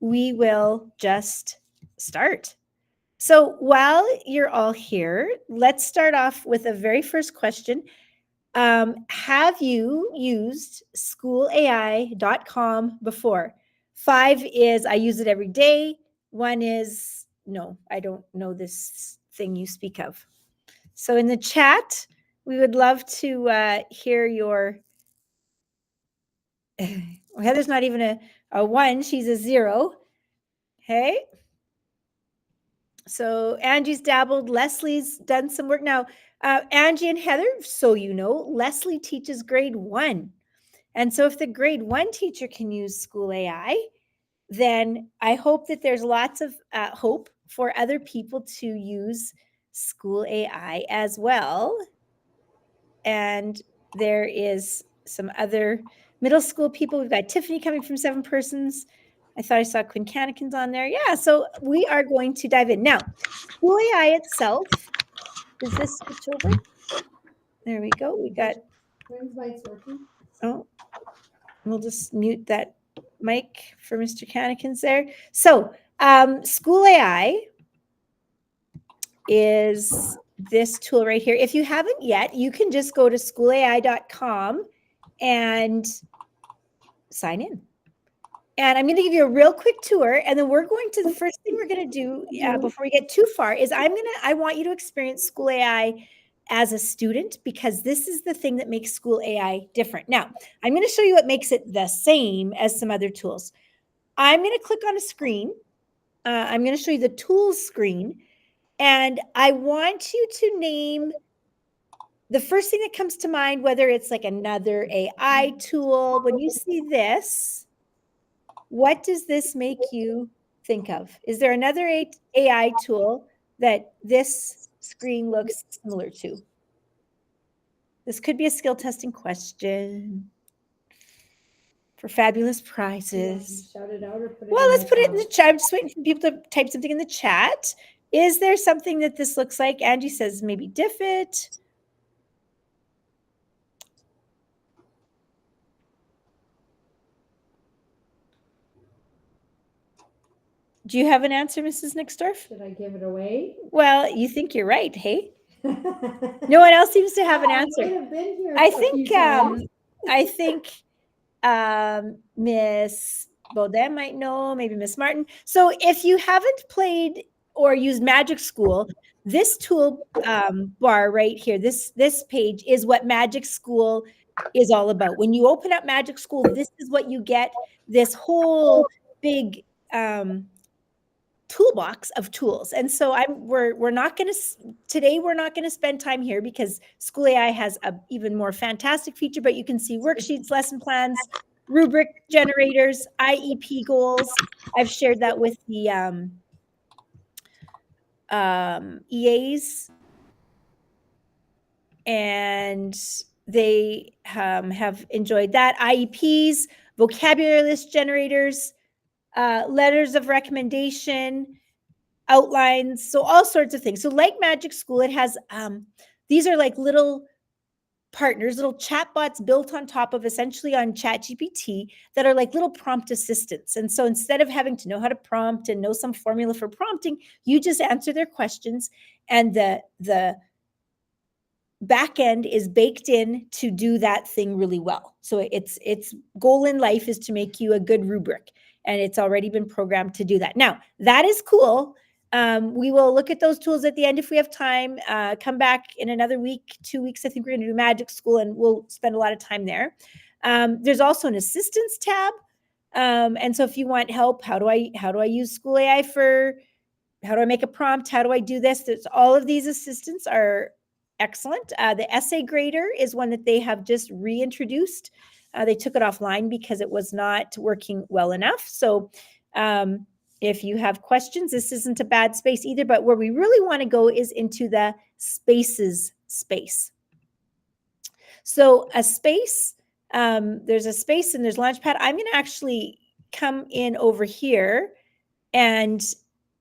we will just start. So while you're all here, let's start off with the very first question. Have you used SchoolAI.com before? 5 is I use it every day. 1 is no, I don't know this thing you speak of. So in the chat, we would love to hear your. Heather's not even a 1, she's a 0. Hey. So Angie's dabbled, Leslie's done some work. Now, Angie and Heather, so you know, Leslie teaches grade 1. And so if the grade 1 teacher can use SchoolAI, then I hope that there's lots of hope for other people to use SchoolAI as well. And there is some other middle school people. We've got Tiffany coming from 7 Persons. I thought I saw Quinn Cannikin's on there. Yeah, so we are going to dive in. Now, SchoolAI itself, does this switch over? There we go. We got. Quinn's mic's working. Oh, we'll just mute that mic for Mr. Cannikin's there. So, SchoolAI is this tool right here. If you haven't yet, you can just go to schoolai.com and sign in. And I'm going to give you a real quick tour, and then we're going to, the first thing we're going to do before we get too far is I want you to experience SchoolAI as a student, because this is the thing that makes SchoolAI different. Now, I'm going to show you what makes it the same as some other tools. I'm going to click on a screen. I'm going to show you the tools screen, and I want you to name the first thing that comes to mind, whether it's like another AI tool. When you see this, what does this make you think of? Is there another AI tool that this screen looks similar to? This could be a skill testing question for fabulous prizes. Shout it out or put it Well, let's put it in the chat. I'm just waiting for people to type something in the chat. Is there something that this looks like? Angie says maybe Diffit. Do you have an answer, Mrs. Nixdorf? Did I give it away? Well, you think you're right, hey? No one else seems to have an answer. I might have been here I think Miss Baudin might know, maybe Miss Martin. So if you haven't played or used Magic School, this tool bar right here, this page is what Magic School is all about. When you open up Magic School, this is what you get, this whole big toolbox of tools. And so we're not going to spend time here because SchoolAI has a even more fantastic feature, but you can see worksheets, lesson plans, rubric generators, IEP goals. I've shared that with the EAs, and they have enjoyed that. IEPs, vocabulary list generators, letters of recommendation, outlines, so all sorts of things. So like Magic School, it has, these are like little partners, little chatbots built on top of essentially on ChatGPT that are like little prompt assistants. And so instead of having to know how to prompt and know some formula for prompting, you just answer their questions, and the back end is baked in to do that thing really well. So its goal in life is to make you a good rubric, and it's already been programmed to do that. Now, that is cool. We will look at those tools at the end if we have time. Come back in another week, 2 weeks. I think we're going to do Magic School, and we'll spend a lot of time there. There's also an assistance tab. And so if you want help, how do I use SchoolAI for, how do I make a prompt? How do I do this? There's all of these assistants are excellent. The essay grader is one that they have just reintroduced. They took it offline because it was not working well enough. So if you have questions, this isn't a bad space either, but where we really want to go is into the spaces space. So a space, there's a space and there's Launchpad. I'm going to actually come in over here, and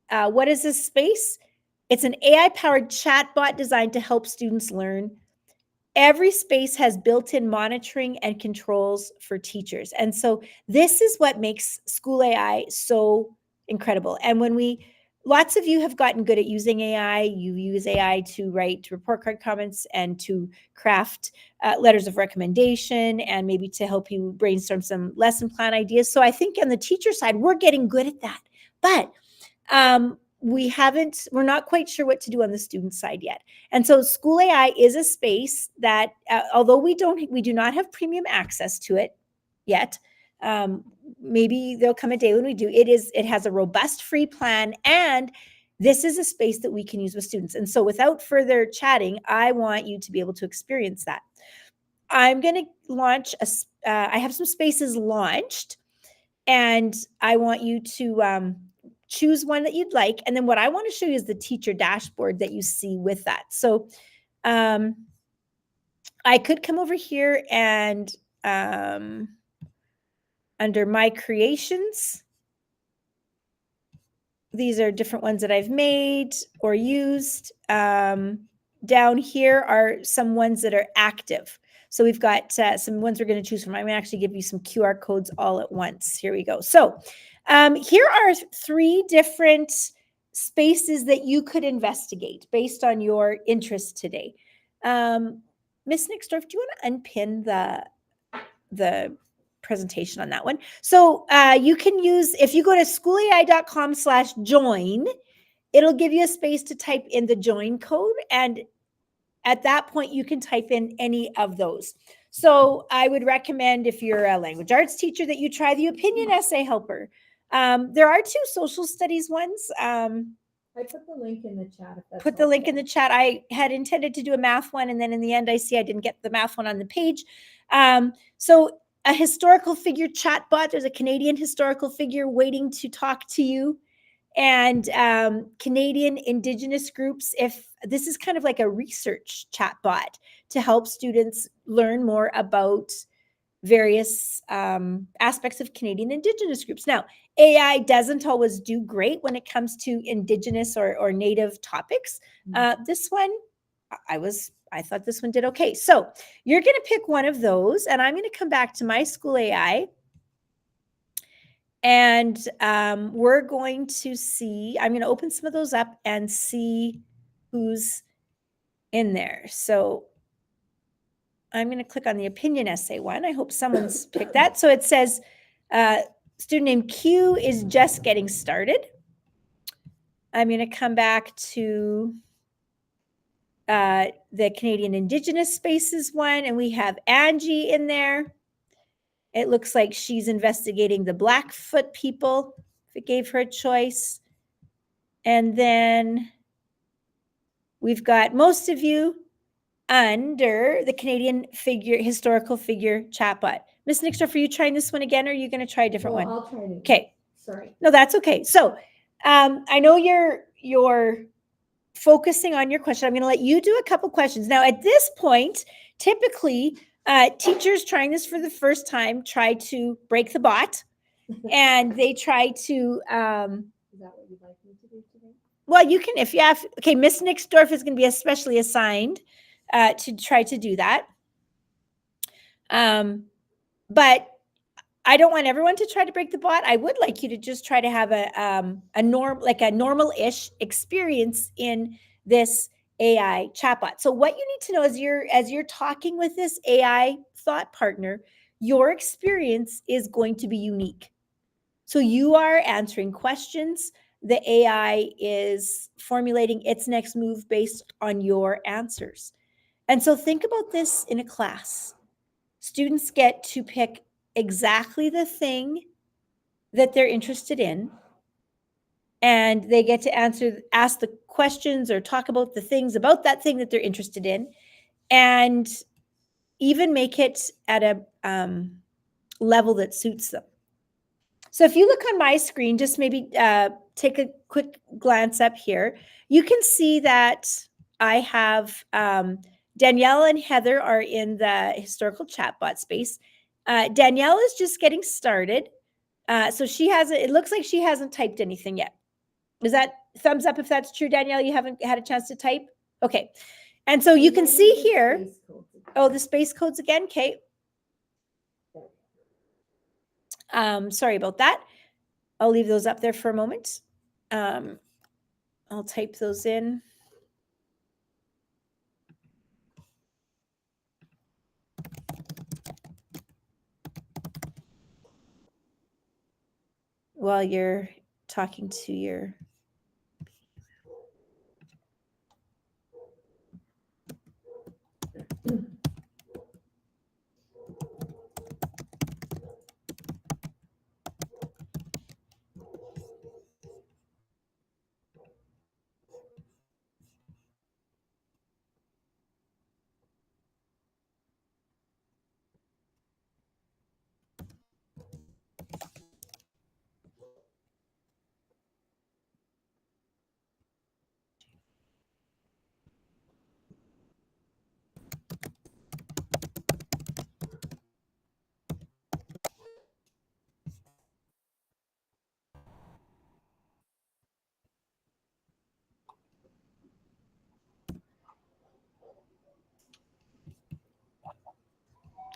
what is this space? It's an AI-powered chatbot designed to help students learn. every space has built-in monitoring and controls for teachers. And so this is what makes SchoolAI so incredible. And lots of you have gotten good at using AI. You use AI to write report card comments and to craft letters of recommendation and maybe to help you brainstorm some lesson plan ideas. So I think on the teacher side, we're getting good at that. But we're not quite sure what to do on the student side yet. And so SchoolAI is a space that, although we do not have premium access to it yet, maybe there'll come a day when we do. It has a robust free plan, and this is a space that we can use with students. And so without further chatting, I want you to be able to experience that. I'm going to launch I have some spaces launched, and I want you to choose one that you'd like. And then what I want to show you is the teacher dashboard that you see with that. So I could come over here and under my creations, these are different ones that I've made or used. Down here are some ones that are active. So we've got some ones we're going to choose from. I'm going to actually give you some QR codes all at once. Here we go. So here are 3 different spaces that you could investigate based on your interest today. Miss Nixdorf, do you want to unpin the presentation on that one? So you can use, if you go to schoolai.com/join, it'll give you a space to type in the join code. And at that point, you can type in any of those. So I would recommend, if you're a language arts teacher, that you try the opinion essay helper. There are 2 social studies ones. I put the link in the chat. Put the link in the chat. I had intended to do a math one, and then in the end, I see I didn't get the math one on the page. So a historical figure chatbot. There's a Canadian historical figure waiting to talk to you. And Canadian Indigenous groups, if this is kind of like a research chatbot to help students learn more about various aspects of Canadian Indigenous groups. Now, AI doesn't always do great when it comes to Indigenous or Native topics. This one, I thought this one did okay. So you're going to pick one of those, and I'm going to come back to my SchoolAI. And we're going to see, I'm going to open some of those up and see who's in there. So I'm going to click on the opinion essay one. I hope someone's picked that. So it says, student name Q is just getting started. I'm going to come back to the Canadian Indigenous Spaces one, and we have Angie in there. It looks like she's investigating the Blackfoot people, if it gave her a choice. And then we've got most of you under the Canadian historical figure chatbot. Miss Nixdorf, are you trying this one again, or are you going to try a different one? I'll try it. Okay. Sorry. No, that's okay. So I know you're focusing on your question. I'm going to let you do a couple questions. Now, at this point, typically, teachers trying this for the first time try to break the bot, and they try to. Is that what you'd like me to do today? Well, you can, if you have. Okay, Miss Nixdorf is going to be especially assigned to try to do that. But I don't want everyone to try to break the bot. I would like you to just try to have a normal-ish experience in this AI chatbot. So what you need to know as you're talking with this AI thought partner, your experience is going to be unique. So you are answering questions. The AI is formulating its next move based on your answers. And so think about this in a class. Students get to pick exactly the thing that they're interested in, and they get to ask the questions or talk about the things about that thing that they're interested in, and even make it at a level that suits them. So if you look on my screen, just maybe take a quick glance up here, you can see that I have Danielle and Heather are in the historical chatbot space. Danielle is just getting started. So it looks like she hasn't typed anything yet. Is that thumbs up if that's true, Danielle? You haven't had a chance to type? Okay. And so you can see here. Oh, the space codes again. Okay. Sorry about that. I'll leave those up there for a moment. I'll type those in. While you're talking to your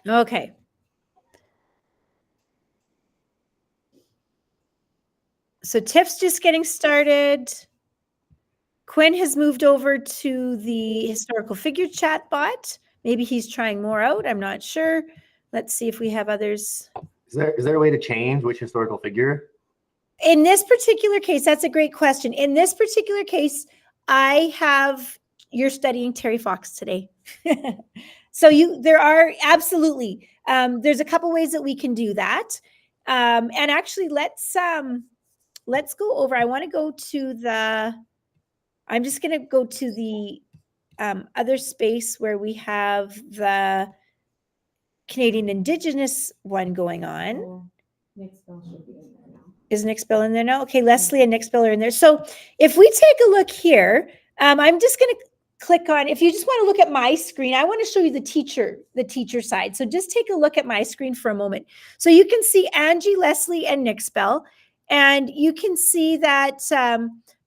okay. So Tiff's just getting started. Quinn has moved over to the historical figure chat bot. Maybe he's trying more out. I'm not sure. Let's see if we have others. Is there a way to change which historical figure? In this particular case, that's a great question. In this particular case, you're studying Terry Fox today. So there are absolutely, there's a couple ways that we can do that. And actually let's go over, I want to go to I'm just going to go to the other space where we have the Canadian Indigenous one going on. Oh, Nick Spell should be in there now. Is Nick Spell in there now? Okay, Leslie and Nick Spell are in there. So if we take a look here, I'm just going to click on, if you just want to look at my screen, I want to show you the teacher side. So just take a look at my screen for a moment. So you can see Angie, Leslie, and Nick Spell, and you can see that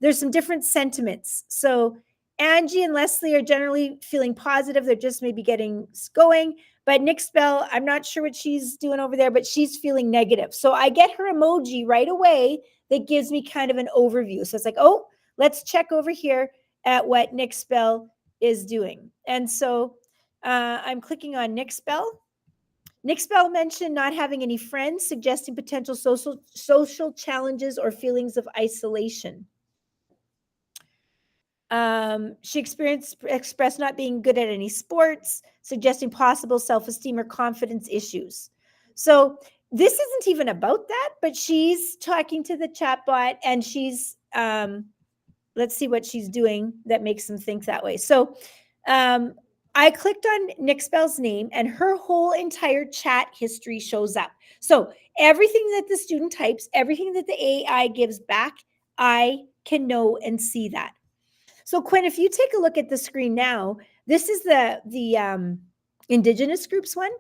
there's some different sentiments. So Angie and Leslie are generally feeling positive. They're just maybe getting going. But Nick Spell, I'm not sure what she's doing over there, but she's feeling negative. So I get her emoji right away that gives me kind of an overview. So it's like, oh, let's check over here at what Nick Spell is doing. And so I'm clicking on Nick Spell. Nick Spell mentioned not having any friends, suggesting potential social challenges or feelings of isolation. She expressed not being good at any sports, suggesting possible self-esteem or confidence issues. So this isn't even about that, but she's talking to the chatbot and she's, let's see what she's doing that makes them think that way. So I clicked on Nick Spell's name and her whole entire chat history shows up. So everything that the student types, everything that the AI gives back, I can know and see that. So Quinn, if you take a look at the screen now, this is the Indigenous groups one.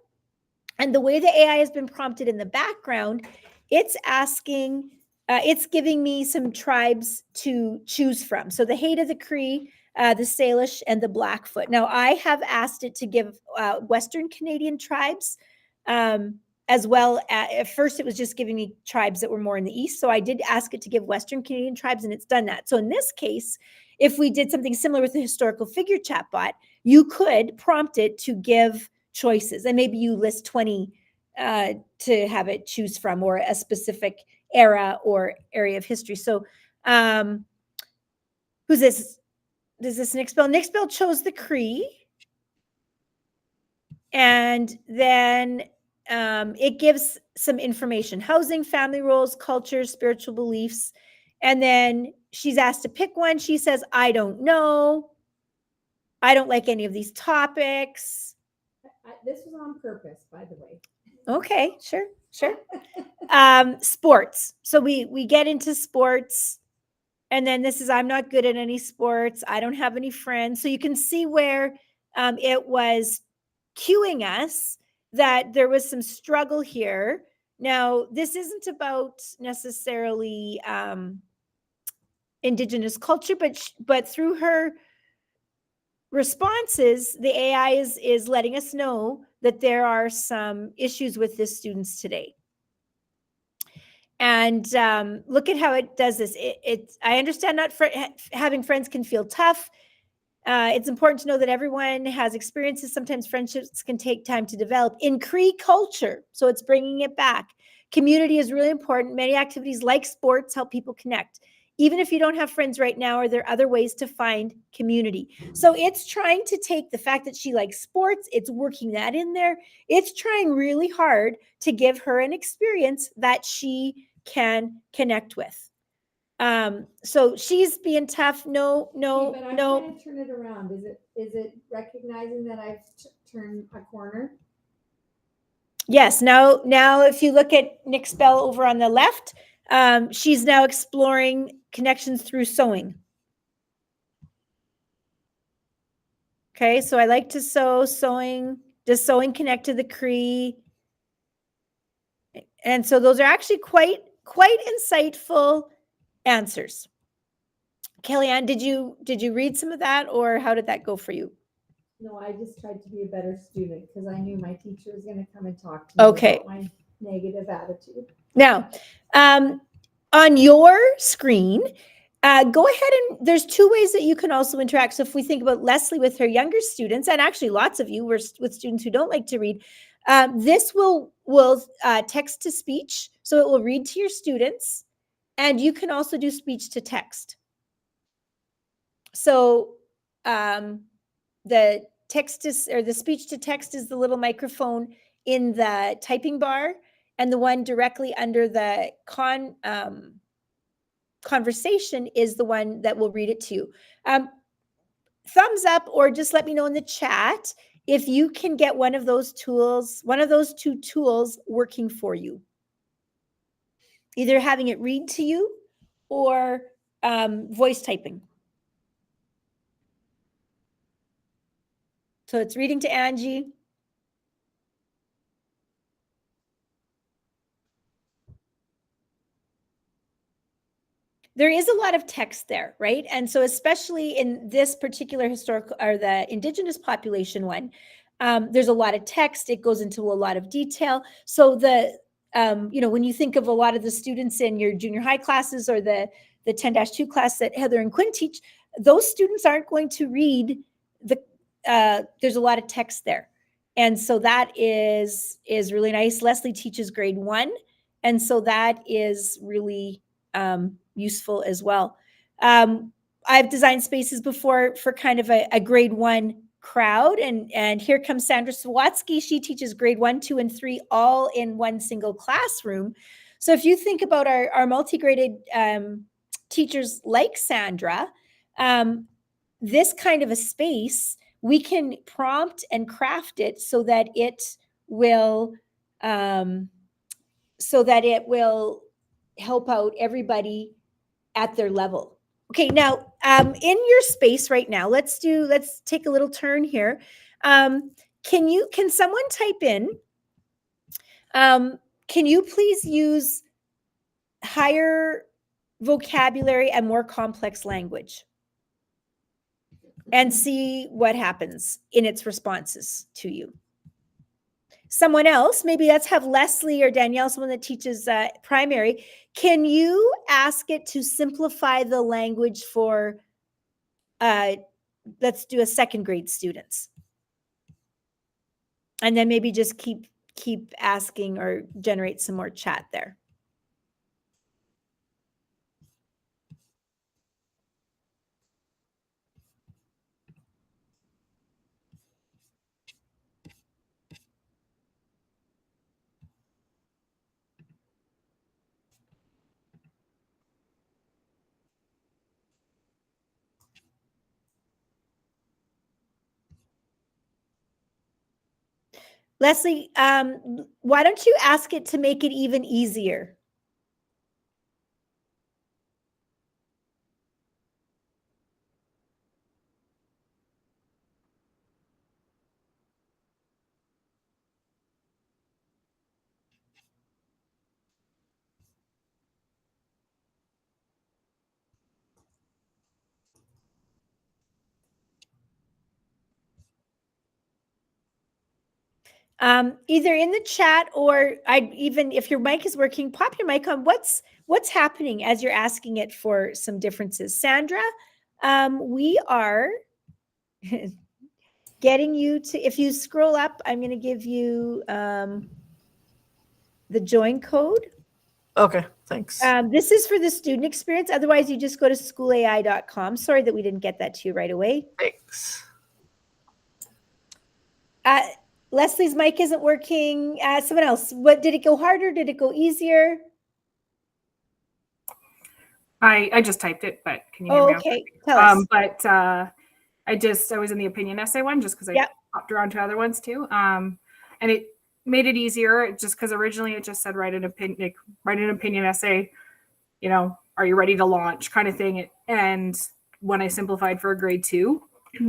And the way the AI has been prompted in the background, it's asking, it's giving me some tribes to choose from. So the Haida, the Cree, the Salish, and the Blackfoot. Now I have asked it to give Western Canadian tribes, as well. At first it was just giving me tribes that were more in the east. So I did ask it to give Western Canadian tribes and it's done that. So in this case, if we did something similar with the historical figure chatbot, you could prompt it to give choices and maybe you list 20 to have it choose from, or a specific era or area of history. So who's this? Does this Nick Spell? Nick Spell chose the Cree. And then it gives some information: housing, family roles, culture, spiritual beliefs. And then she's asked to pick one. She says, I don't know. I don't like any of these topics. This was on purpose, by the way. Okay, sure. Sports. So we get into sports. And then this is, I'm not good at any sports. I don't have any friends. So you can see where it was cueing us that there was some struggle here. Now, this isn't about necessarily Indigenous culture, but through her responses, the AI is letting us know that there are some issues with this students today. And look at how it does this. I understand not having friends can feel tough. It's important to know that everyone has experiences. Sometimes friendships can take time to develop. In Cree culture, so it's bringing it back. Community is really important. Many activities like sports help people connect. Even if you don't have friends right now, are there other ways to find community? So it's trying to take the fact that she likes sports, it's working that in there. It's trying really hard to give her an experience that she can connect with. So she's being tough. No, Okay, but I'm no. trying to turn it around. Is it recognizing that I've turned a corner? Yes. Now if you look at Nick's bell over on the left, she's now exploring connections through sewing. Okay, so I like to sew. Sewing. Does sewing connect to the Cree? And so those are actually quite insightful answers. Kellyanne, did you read some of that, or how did that go for you? No, I just tried to be a better student because I knew my teacher was going to come and talk to me Okay. about my negative attitude. Now, on your screen, go ahead and there's two ways that you can also interact. So if we think about Leslie with her younger students, and actually lots of you were with students who don't like to read, this will text to speech. So it will read to your students, and you can also do speech to text. So the text is, or the speech to text is the little microphone in the typing bar, and the one directly under the conversation is the one that will read it to you. Thumbs up, or just let me know in the chat if you can get one of those tools, one of those two tools working for you. Either having it read to you or voice typing. So it's reading to Angie. There is a lot of text there, right? And so especially in this particular historical, or the Indigenous population one, there's a lot of text. It goes into a lot of detail. So the, when you think of a lot of the students in your junior high classes, or the 10-2 class that Heather and Quinn teach, those students aren't going to read there's a lot of text there. And so that is really nice. Leslie teaches grade 1. And so that is really useful as well. I've designed spaces before for kind of a grade 1 crowd. And here comes Sandra Sawatsky. She teaches grade 1, 2, and 3 all in one single classroom. So if you think about our multi-graded teachers like Sandra, this kind of a space, we can prompt and craft it so that it will help out everybody at their level. Okay, now in your space right now, let's take a little turn here. Can someone type in, can you please use higher vocabulary and more complex language? And see what happens in its responses to you. Someone else, maybe let's have Leslie or Danielle, someone that teaches primary. Can you ask it to simplify the language for, let's do a second grade students? And then maybe just keep asking or generate some more chat there. Leslie, why don't you ask it to make it even easier? Either in the chat or even if your mic is working, pop your mic on. What's happening as you're asking it for some differences. Sandra, we are getting you to, if you scroll up, I'm going to give you the join code. Okay, thanks. This is for the student experience. Otherwise, you just go to schoolai.com. Sorry that we didn't get that to you right away. Thanks. Leslie's mic isn't working. Someone else. What did it go harder? Did it go easier? I just typed it, but can you hear me? Okay. Tell us. But I was in the opinion essay one just because I popped around to other ones too. And it made it easier just because originally it just said write an opinion essay, you know, are you ready to launch kind of thing. And when I simplified for a grade 2,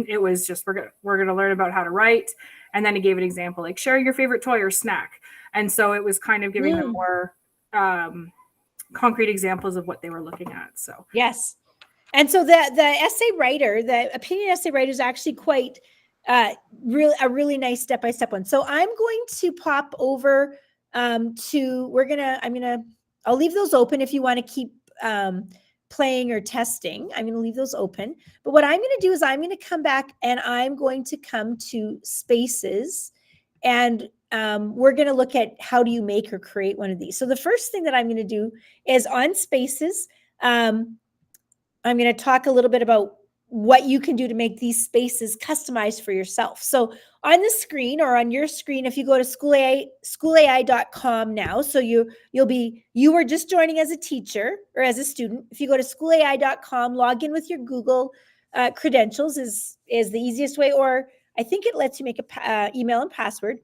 it was just we're gonna learn about how to write. And then it gave an example like share your favorite toy or snack. And so it was kind of giving them more concrete examples of what they were looking at. So yes. And so the essay writer, the opinion essay writer is actually quite a really nice step-by-step one. So I'm going to pop over I'll leave those open if you want to keep playing or testing. I'm going to leave those open. But what I'm going to do is I'm going to come back and I'm going to come to spaces, and we're going to look at how do you make or create one of these. So the first thing that I'm going to do is on spaces, I'm going to talk a little bit about what you can do to make these spaces customized for yourself. So on the screen or on your screen, if you go to schoolai.com now, so you were just joining as a teacher or as a student. If you go to schoolai.com, log in with your Google credentials is the easiest way, or I think it lets you make a email and password.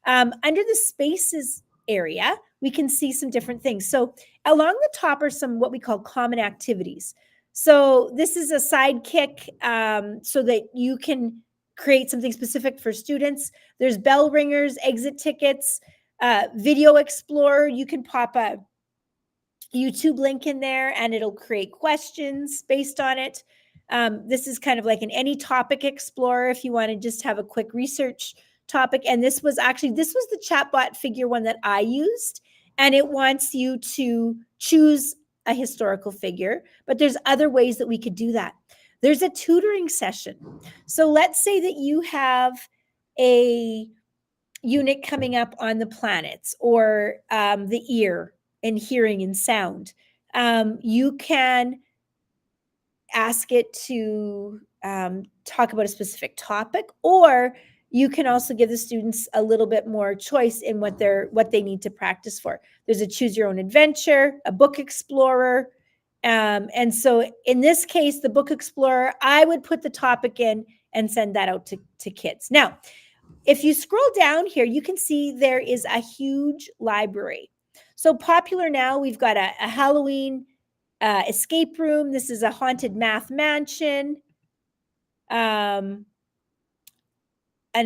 Under the spaces area, we can see some different things. So along the top are some what we call common activities. So this is a sidekick so that you can create something specific for students. There's bell ringers, exit tickets, video explorer. You can pop a YouTube link in there and it'll create questions based on it. This is kind of like an any topic explorer if you want to just have a quick research topic. And this was the chatbot figure one that I used, and it wants you to choose a historical figure, but there's other ways that we could do that. There's a tutoring session. So let's say that you have a unit coming up on the planets or the ear and hearing and sound. You can ask it to talk about a specific topic, or you can also give the students a little bit more choice in what they need to practice for. There's a choose your own adventure, a book explorer. And so in this case, the book explorer, I would put the topic in and send that out to kids. Now, if you scroll down here, you can see there is a huge library. So popular now, we've got a Halloween escape room. This is a haunted math mansion. An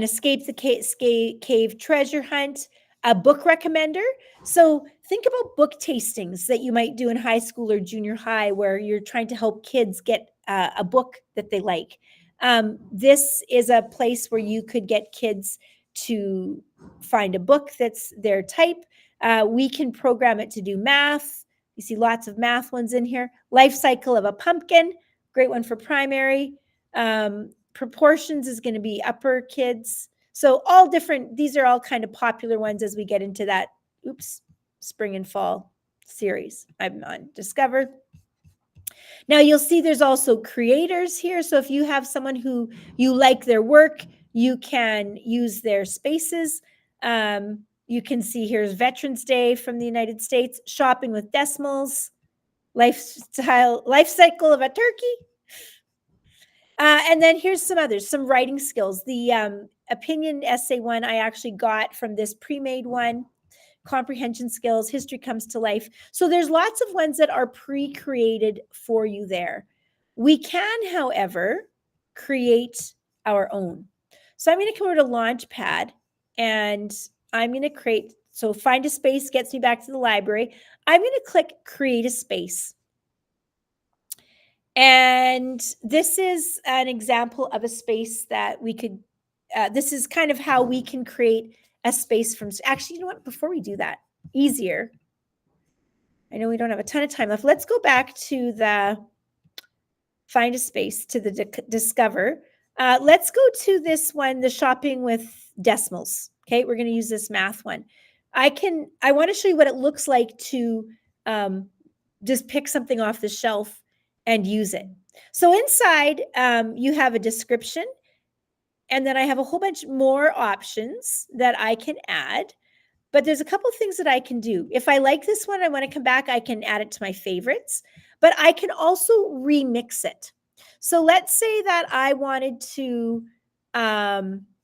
escape the cave treasure hunt, a book recommender. So think about book tastings that you might do in high school or junior high where you're trying to help kids get a book that they like. This is a place where you could get kids to find a book that's their type. We can program it to do math. You see lots of math ones in here. Life cycle of a pumpkin, great one for primary. Proportions is going to be upper kids. So all different, these are all kind of popular ones as we get into that, spring and fall series I'm on Discover. Now you'll see there's also creators here. So if you have someone who you like their work, you can use their spaces. You can see here's Veterans Day from the United States, shopping with decimals, life cycle of a turkey. And then here's some others, some writing skills. The opinion essay one I actually got from this pre-made one, comprehension skills, history comes to life. So there's lots of ones that are pre-created for you there. We can, however, create our own. So I'm going to come over to Launchpad and I'm going to create, so find a space gets me back to the library. I'm going to click create a space. And this is an example of a space that we could, this is kind of how we can create a space from, actually, you know what, before we do that, easier. I know we don't have a ton of time left. Let's go back to the find a space, to the discover. Let's go to this one, the shopping with decimals. Okay, we're going to use this math one. I want to show you what it looks like to just pick something off the shelf and use it. So inside, you have a description, and then I have a whole bunch more options that I can add. But there's a couple of things that I can do. If I like this one, I want to come back, I can add it to my favorites, but I can also remix it. So let's say that I wanted to,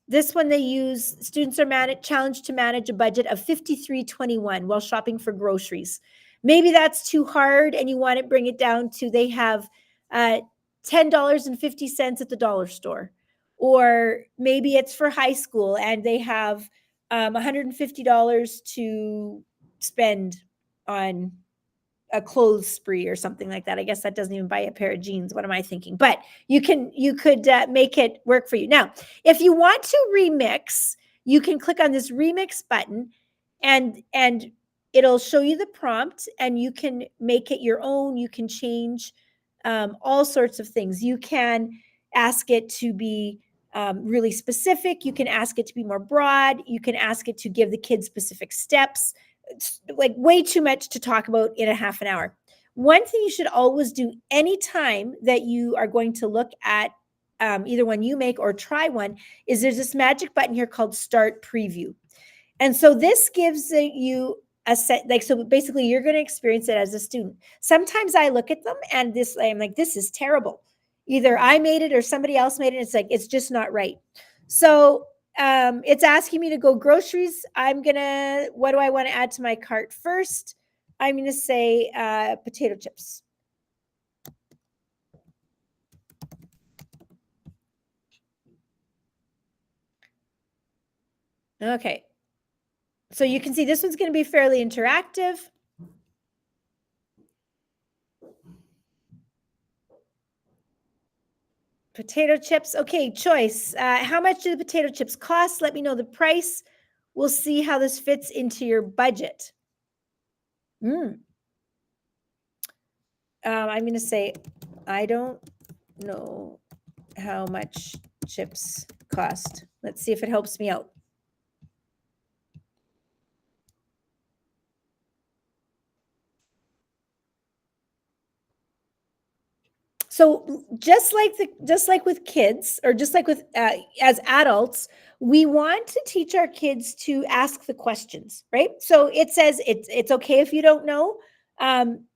this one they use, students are challenged to manage a budget of $53.21 while shopping for groceries. Maybe that's too hard and you want to bring it down to, they have $10.50 at the dollar store. Or maybe it's for high school and they have $150 to spend on a clothes spree or something like that. I guess that doesn't even buy a pair of jeans. What am I thinking? But you could make it work for you. Now, if you want to remix, you can click on this remix button and it'll show you the prompt and you can make it your own. You can change all sorts of things. You can ask it to be really specific. You can ask it to be more broad. You can ask it to give the kids specific steps. It's like way too much to talk about in a half an hour. One thing you should always do anytime that you are going to look at either one you make or try one is there's this magic button here called Start Preview. And so this gives you a set, like, so basically you're going to experience it as a student. Sometimes I look at them and I'm like, this is terrible. Either I made it or somebody else made it. It's like, it's just not right. So it's asking me to go groceries. What do I want to add to my cart first? I'm going to say potato chips. Okay. So you can see this one's going to be fairly interactive. Potato chips. Okay, choice. How much do the potato chips cost? Let me know the price. We'll see how this fits into your budget. I'm going to say, I don't know how much chips cost. Let's see if it helps me out. So just like with kids, or just like with as adults, we want to teach our kids to ask the questions, right? So it says it's okay if you don't know.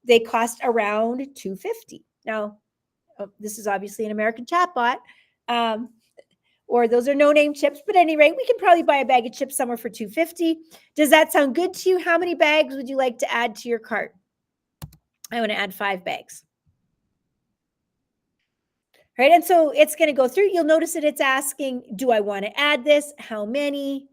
They cost around $2.50. Now, this is obviously an American chatbot, or those are no-name chips. But at any rate, we can probably buy a bag of chips somewhere for $2.50. Does that sound good to you? How many bags would you like to add to your cart? I want to add 5 bags. Right, and so it's going to go through. You'll notice that it's asking, do I want to add this? How many?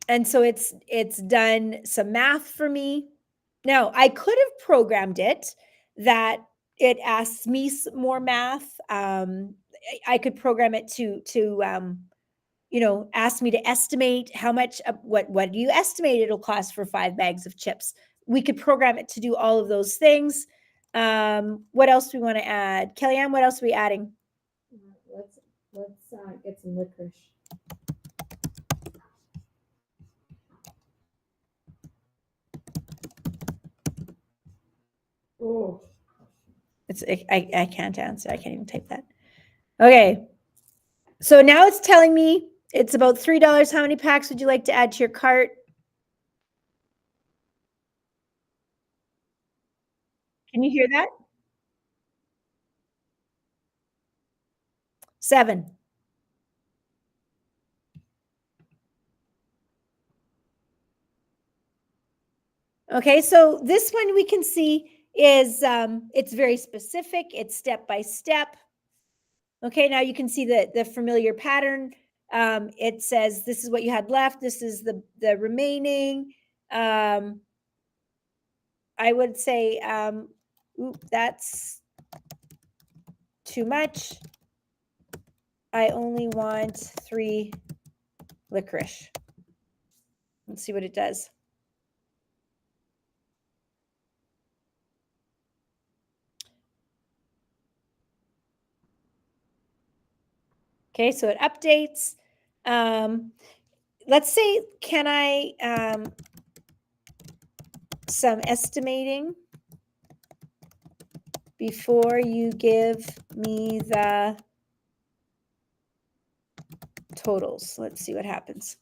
And so it's done some math for me. Now, I could have programmed it that it asks me more math. I could program it to ask me to estimate how much, what do you estimate it'll cost for 5 bags of chips? We could program it to do all of those things. What else do we want to add? Kellyanne, what else are we adding? Let's get some licorice. Oh, I can't answer. I can't even type that. Okay. So now it's telling me it's about $3. How many packs would you like to add to your cart? Can you hear that? 7. Okay, so this one we can see is it's very specific. It's step by step. Okay, now you can see the familiar pattern. It says this is what you had left. This is the remaining. I would say, that's too much. I only want 3 licorice. Let's see what it does. Okay, so it updates. Let's say, can I, some estimating before you give me the totals. Let's see what happens.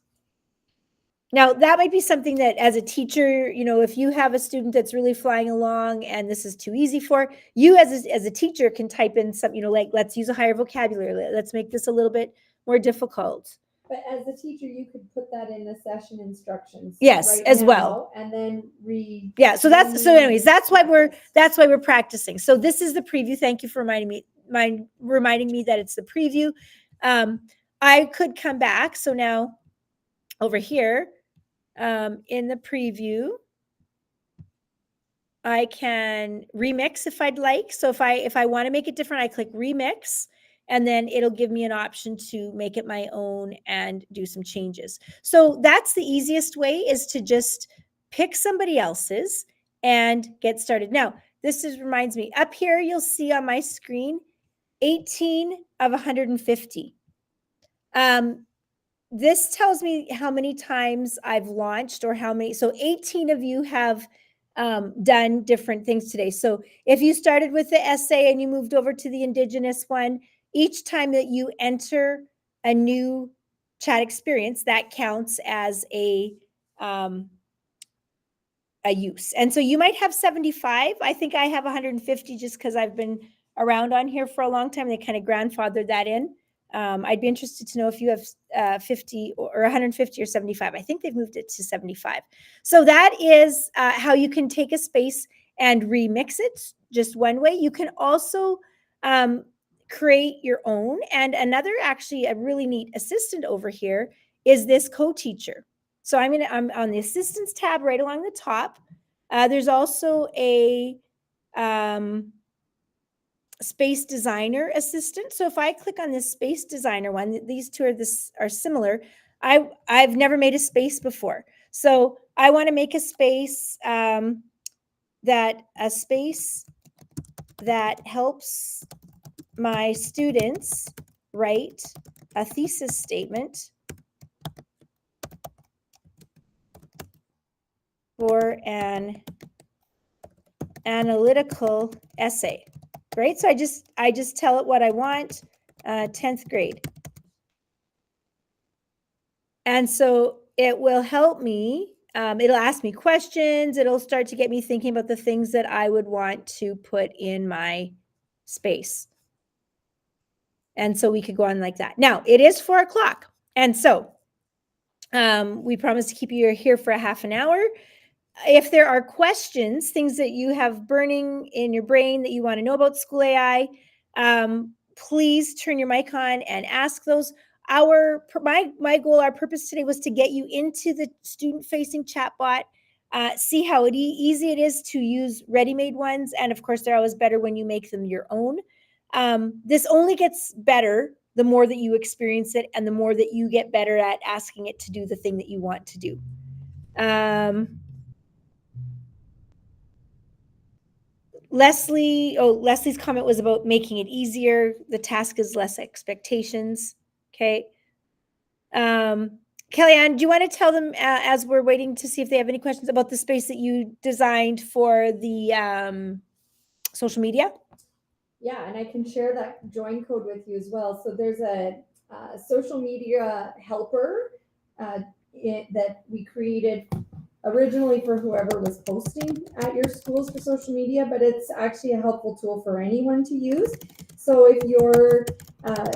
Now, that might be something that as a teacher, you know, if you have a student that's really flying along and this is too easy for you as a teacher can type in some, you know, like, let's use a higher vocabulary. Let's make this a little bit more difficult. But as a teacher, you could put that in the session instructions. Yes, right as now, well. And then read. Yeah, so anyways, that's why we're practicing. So this is the preview. Thank you for reminding me that it's the preview. I could come back. So now over here, in the preview, I can remix if I'd like. So if I want to make it different, I click remix, and then it'll give me an option to make it my own and do some changes. So that's the easiest way, is to just pick somebody else's and get started. Now, this reminds me, up here, you'll see on my screen, 18 of 150. This tells me how many times I've launched, or how many. So 18 of you have done different things today. So if you started with the essay and you moved over to the Indigenous one, each time that you enter a new chat experience, that counts as a use. And so you might have 75. I think I have 150 just because I've been around on here for a long time. They kind of grandfathered that in. I'd be interested to know if you have 50 or 150 or 75. I think they've moved it to 75. So that is how you can take a space and remix it, just one way. You can also create your own. And another, actually, a really neat assistant over here is this co-teacher. So I'm on the assistants tab right along the top. There's also a space designer assistant. So if I click on this space designer one, these two are similar. I've never made a space before. So I want to make a space that helps my students write a thesis statement for an analytical essay. Right? So I just tell it what I want, 10th grade. And so it will help me. It'll ask me questions. It'll start to get me thinking about the things that I would want to put in my space. And so we could go on like that. Now, it is 4 o'clock. And so we promise to keep you here for a half an hour. If there are questions, things that you have burning in your brain that you want to know about SchoolAI, please turn your mic on and ask those. My goal, our purpose today was to get you into the student-facing chatbot, see how easy it is to use ready-made ones, and of course, they're always better when you make them your own. This only gets better the more that you experience it, and the more that you get better at asking it to do the thing that you want to do. Leslie's comment was about making it easier. The task is less expectations. Okay. Kellyanne, do you want to tell them as we're waiting to see if they have any questions about the space that you designed for the social media? Yeah, and I can share that join code with you as well. So there's a social media helper that we created originally for whoever was posting at your schools for social media, but it's actually a helpful tool for anyone to use. So if your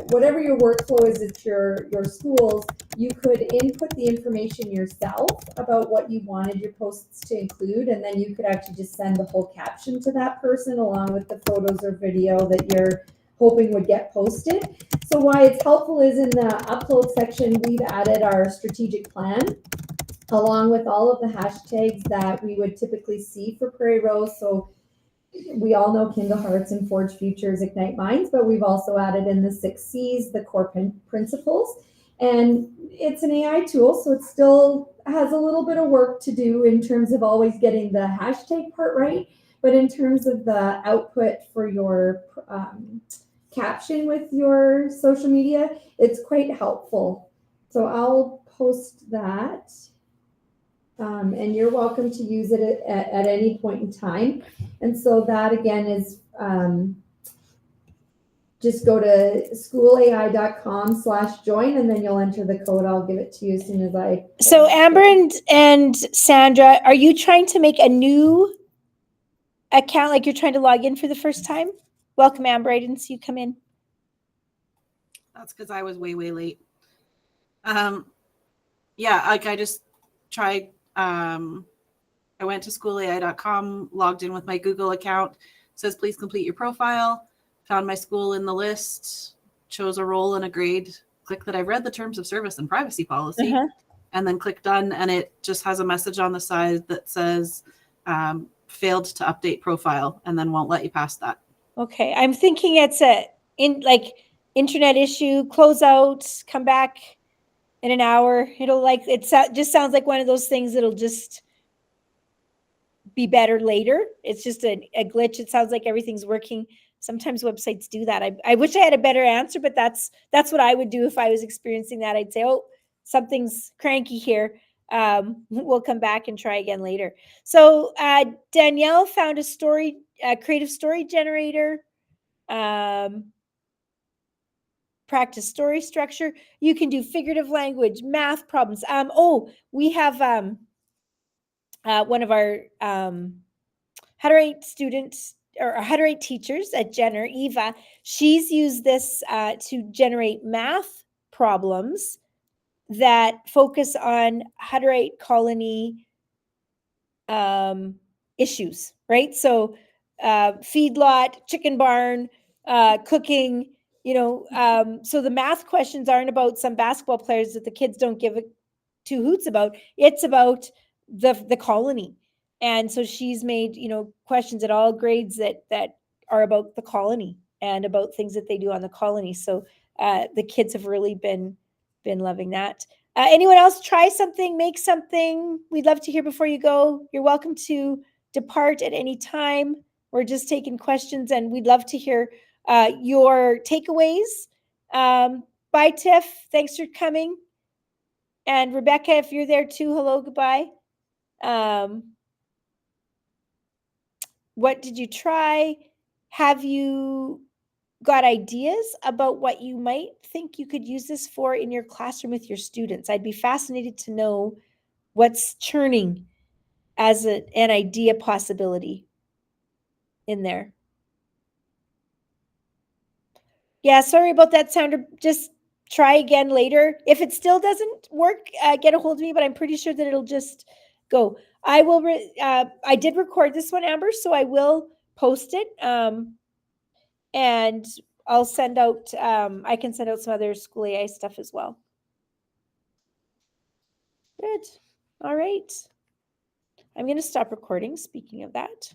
whatever your workflow is at your schools, you could input the information yourself about what you wanted your posts to include, and then you could actually just send the whole caption to that person along with the photos or video that you're hoping would get posted. So why it's helpful is in the upload section, we've added our strategic plan along with all of the hashtags that we would typically see for Prairie Rose. So we all know Kindle Hearts and Forge Futures, Ignite Minds, but we've also added in the 6 C's, the core principles. And it's an AI tool, so it still has a little bit of work to do in terms of always getting the hashtag part right. But in terms of the output for your caption with your social media, it's quite helpful. So I'll post that. And you're welcome to use it at any point in time. And so that again is just go to schoolai.com/join and then you'll enter the code. I'll give it to you as soon as I. So Amber and Sandra, are you trying to make a new account? Like you're trying to log in for the first time? Welcome, Amber. I didn't see you come in. That's because I was way late. Yeah, like I just tried. I went to schoolai.com, logged in with my Google account. It says please complete your profile. Found my school in the list, chose a role and a grade. Click that I read the terms of service and privacy policy, and then click done. And it just has a message on the side that says failed to update profile, and then won't let you past that. Okay, I'm thinking it's internet issue. Close out, come back in an hour. It'll just sounds like one of those things that'll just be better later. It's just a glitch. It sounds like everything's working. Sometimes websites do that. I wish I had a better answer, but that's what I would do if I was experiencing that. I'd say, oh, something's cranky here. We'll come back and try again later. So Danielle found a creative story generator. Practice story structure. You can do figurative language, math problems. We have one of our How to Write students or How to Write teachers at Jenner, Eva. She's used this to generate math problems that focus on how to write colony issues, right? So feedlot, chicken barn, cooking, so the math questions aren't about some basketball players that the kids don't give two hoots about. It's about the colony. And so she's made, questions at all grades that are about the colony and about things that they do on the colony. So the kids have really been loving that. Anyone else try something, make something? We'd love to hear before you go. You're welcome to depart at any time. We're just taking questions and we'd love to hear your takeaways. Bye, Tiff. Thanks for coming. And Rebecca, if you're there too, hello, goodbye. What did you try? Have you got ideas about what you might think you could use this for in your classroom with your students? I'd be fascinated to know what's churning as an idea possibility in there. Yeah, sorry about that, Sandra. Just try again later. If it still doesn't work, get a hold of me, but I'm pretty sure that it'll just go. I will. I did record this one, Amber, so I will post it. And I'll send out. I can send out some other SchoolAI stuff as well. Good. All right. I'm going to stop recording. Speaking of that.